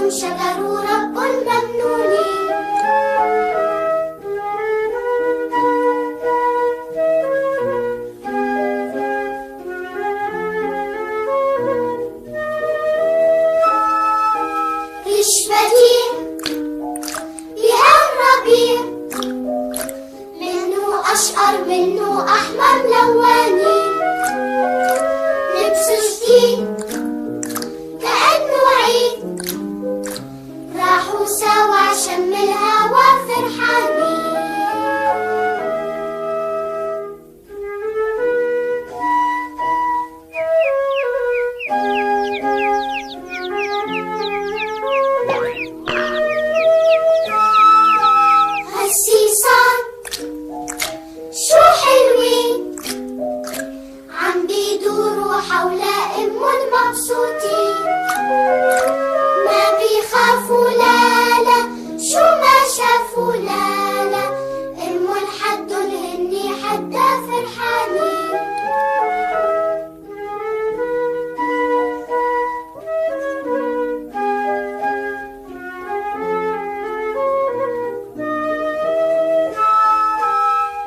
شجر رب ممنون. رشفتي بها الربيع، منه أشقر منه أحمر ملوني. لبسه جديد كأنه عيد، راحوا سوا شم الهوا فرحانين. هالسيسان شو حلوين، عم بيدوروا حول أمهم مبسوطين. ما بيخافوا لا لا، شو ما شافوا لا لا، أمهم حدن هني حدا فرحانين.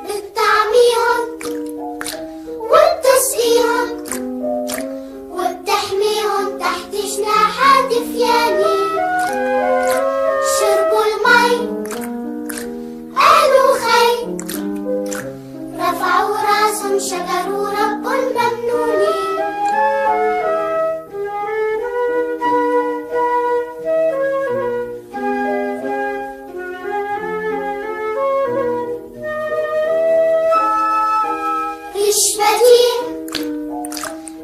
بتطعميهم وبتسقيهم وبتحميهم تحت جناحها دفياني. شربوا المي قالوا خي، رفعوا راسهم شكروا رب ممنونين. رشفتي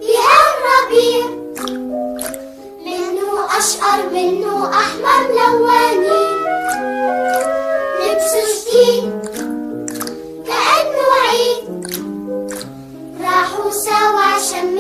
بها الربيع، منه أشقر منه أحمر ملوني. لبسه جديد كأنه عيد، راحوا سوا شم